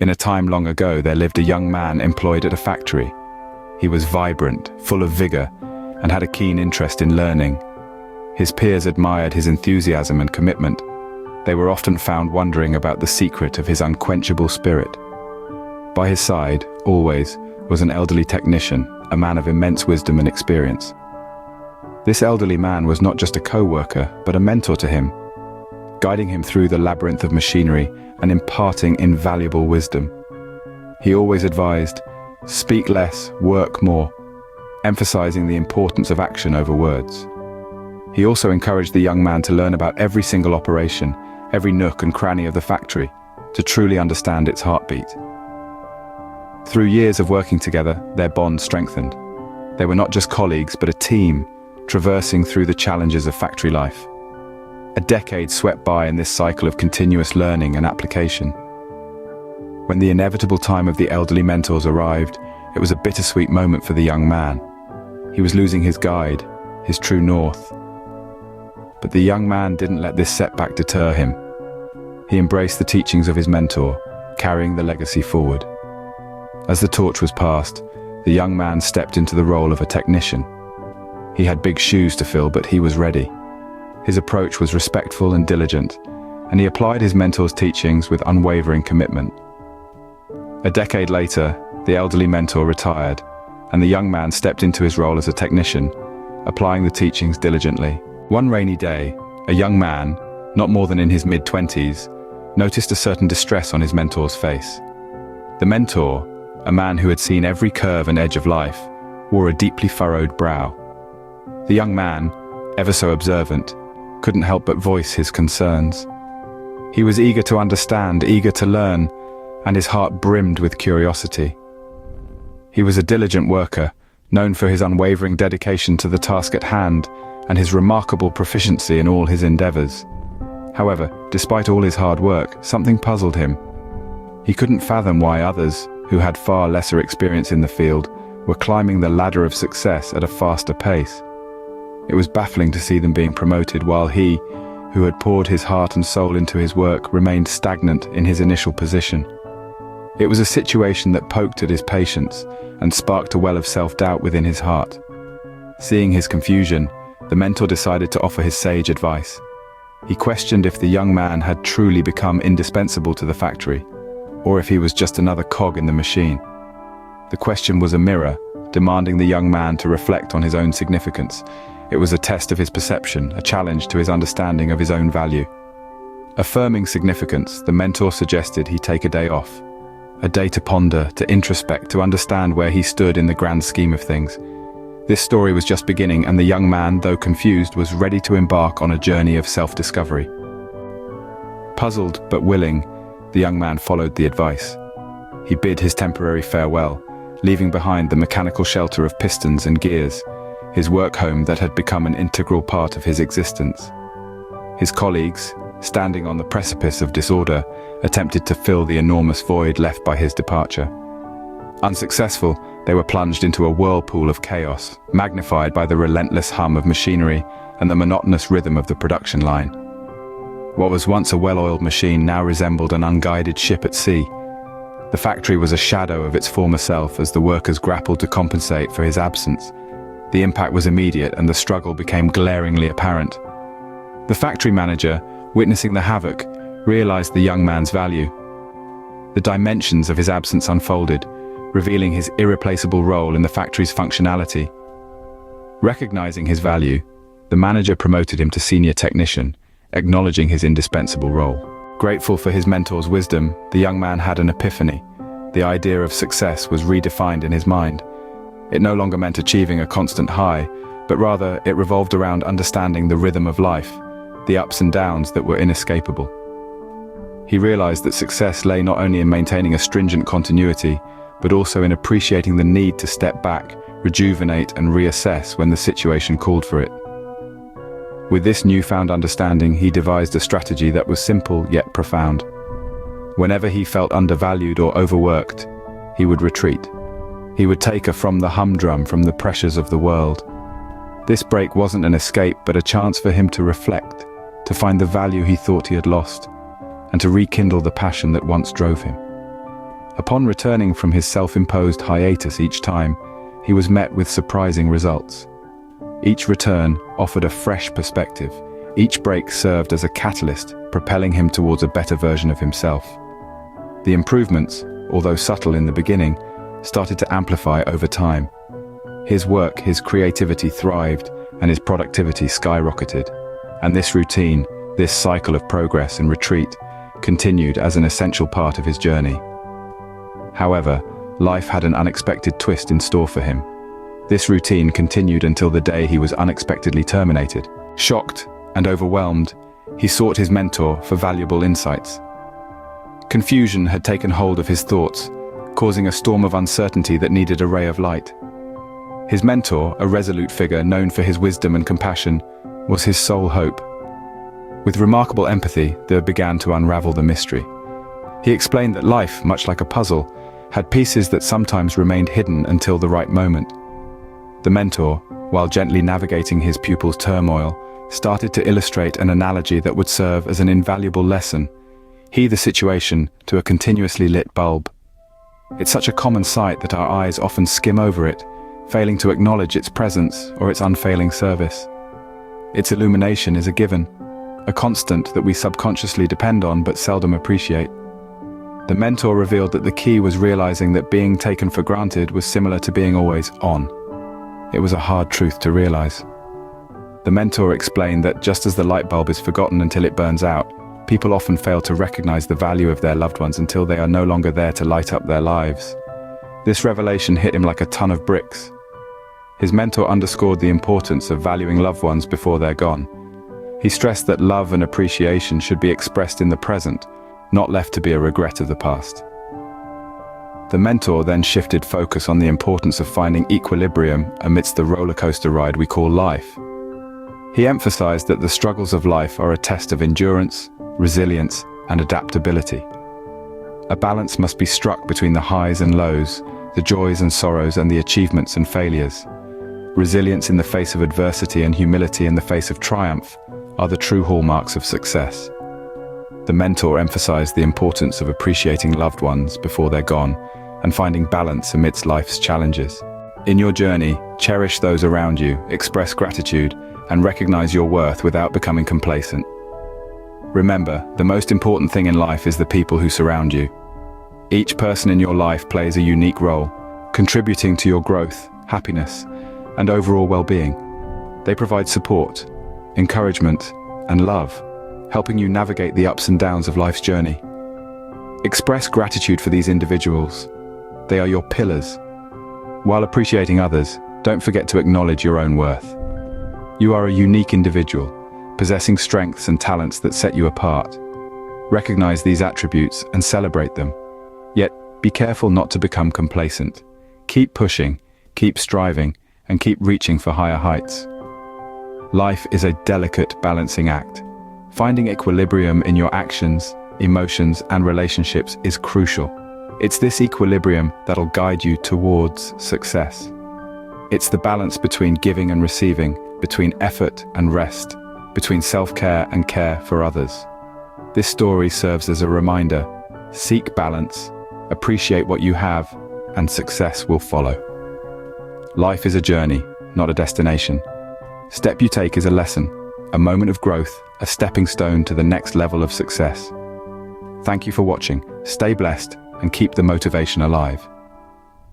In a time long ago, there lived a young man employed at a factory. He was vibrant, full of vigor, and had a keen interest in learning. His peers admired his enthusiasm and commitment. They were often found wondering about the secret of his unquenchable spirit. By his side, always, was an elderly technician, a man of immense wisdom and experience. This elderly man was not just a co-worker, but a mentor to him, guiding him through the labyrinth of machinery and imparting invaluable wisdom. He always advised, speak less, work more, emphasizing the importance of action over words. He also encouraged the young man to learn about every single operation, every nook and cranny of the factory, to truly understand its heartbeat. Through years of working together, their bond strengthened. They were not just colleagues, but a team, traversing through the challenges of factory life. A decade swept by in this cycle of continuous learning and application. When the inevitable time of the elderly mentors arrived, it was a bittersweet moment for the young man. He was losing his guide, his true north. But the young man didn't let this setback deter him. He embraced the teachings of his mentor, carrying the legacy forward. As the torch was passed, the young man stepped into the role of a technician. He had big shoes to fill, but he was ready. His approach was respectful and diligent, and he applied his mentor's teachings with unwavering commitment. A decade later, the elderly mentor retired, and the young man stepped into his role as a technician, applying the teachings diligently. One rainy day, a young man, not more than in his mid-20s, noticed a certain distress on his mentor's face. The mentor, a man who had seen every curve and edge of life, wore a deeply furrowed brow. The young man, ever so observant, couldn't help but voice his concerns. He was eager to understand, eager to learn, and his heart brimmed with curiosity. He was a diligent worker, known for his unwavering dedication to the task at hand and his remarkable proficiency in all his endeavors. However, despite all his hard work, something puzzled him. He couldn't fathom why others, who had far lesser experience in the field, were climbing the ladder of success at a faster pace. It was baffling to see them being promoted while he, who had poured his heart and soul into his work, remained stagnant in his initial position. It was a situation that poked at his patience and sparked a well of self-doubt within his heart. Seeing his confusion, the mentor decided to offer his sage advice. He questioned if the young man had truly become indispensable to the factory, or if he was just another cog in the machine. The question was a mirror, demanding the young man to reflect on his own significance. It was a test of his perception, a challenge to his understanding of his own value. Affirming significance, the mentor suggested he take a day off. A day to ponder, to introspect, to understand where he stood in the grand scheme of things. This story was just beginning, and the young man, though confused, was ready to embark on a journey of self-discovery. Puzzled but willing, the young man followed the advice. He bid his temporary farewell, leaving behind the mechanical shelter of pistons and gears, his work home that had become an integral part of his existence. His colleagues, standing on the precipice of disorder, attempted to fill the enormous void left by his departure. Unsuccessful, they were plunged into a whirlpool of chaos, magnified by the relentless hum of machinery and the monotonous rhythm of the production line. What was once a well-oiled machine now resembled an unguided ship at sea. The factory was a shadow of its former self as the workers grappled to compensate for his absence. The impact was immediate and the struggle became glaringly apparent. The factory manager, witnessing the havoc, realized the young man's value. The dimensions of his absence unfolded, revealing his irreplaceable role in the factory's functionality. Recognizing his value, the manager promoted him to senior technician, acknowledging his indispensable role. Grateful for his mentor's wisdom, the young man had an epiphany. The idea of success was redefined in his mind. It no longer meant achieving a constant high, but rather it revolved around understanding the rhythm of life, the ups and downs that were inescapable. He realized that success lay not only in maintaining a stringent continuity, but also in appreciating the need to step back, rejuvenate and reassess when the situation called for it. With this newfound understanding, he devised a strategy that was simple yet profound. Whenever he felt undervalued or overworked, he would retreat. He would take a from the humdrum from the pressures of the world. This break wasn't an escape, but a chance for him to reflect, to find the value he thought he had lost, and to rekindle the passion that once drove him. Upon returning from his self-imposed hiatus each time, he was met with surprising results. Each return offered a fresh perspective. Each break served as a catalyst, propelling him towards a better version of himself. The improvements, although subtle in the beginning, started to amplify over time. His work, his creativity thrived, and his productivity skyrocketed. And this routine, this cycle of progress and retreat, continued as an essential part of his journey. However, life had an unexpected twist in store for him. This routine continued until the day he was unexpectedly terminated. Shocked and overwhelmed, he sought his mentor for valuable insights. Confusion had taken hold of his thoughts, causing a storm of uncertainty that needed a ray of light. His mentor, a resolute figure known for his wisdom and compassion, was his sole hope. With remarkable empathy, they began to unravel the mystery. He explained that life, much like a puzzle, had pieces that sometimes remained hidden until the right moment. The mentor, while gently navigating his pupil's turmoil, started to illustrate an analogy that would serve as an invaluable lesson. He the situation to a continuously lit bulb. It's such a common sight that our eyes often skim over it, failing to acknowledge its presence or its unfailing service. Its illumination is a given, a constant that we subconsciously depend on but seldom appreciate. The mentor revealed that the key was realizing that being taken for granted was similar to being always on. It was a hard truth to realize. The mentor explained that just as the light bulb is forgotten until it burns out, people often fail to recognize the value of their loved ones until they are no longer there to light up their lives. This revelation hit him like a ton of bricks. His mentor underscored the importance of valuing loved ones before they're gone. He stressed that love and appreciation should be expressed in the present, not left to be a regret of the past. The mentor then shifted focus on the importance of finding equilibrium amidst the roller coaster ride we call life. He emphasized that the struggles of life are a test of endurance, resilience, and adaptability. A balance must be struck between the highs and lows, the joys and sorrows, and the achievements and failures. Resilience in the face of adversity and humility in the face of triumph are the true hallmarks of success. The mentor emphasized the importance of appreciating loved ones before they're gone and finding balance amidst life's challenges. In your journey, cherish those around you, express gratitude, and recognize your worth without becoming complacent. Remember, the most important thing in life is the people who surround you. Each person in your life plays a unique role, contributing to your growth, happiness, and overall well-being. They provide support, encouragement, and love, helping you navigate the ups and downs of life's journey. Express gratitude for these individuals. They are your pillars. While appreciating others, don't forget to acknowledge your own worth. You are a unique individual, possessing strengths and talents that set you apart. Recognize these attributes and celebrate them. Yet, be careful not to become complacent. Keep pushing, keep striving, and keep reaching for higher heights. Life is a delicate balancing act. Finding equilibrium in your actions, emotions, and relationships is crucial. It's this equilibrium that'll guide you towards success. It's the balance between giving and receiving, between effort and rest, between self-care and care for others. This story serves as a reminder: seek balance, appreciate what you have, and success will follow. Life is a journey, not a destination. Step you take is a lesson, a moment of growth, a stepping stone to the next level of success. Thank you for watching. Stay blessed and keep the motivation alive.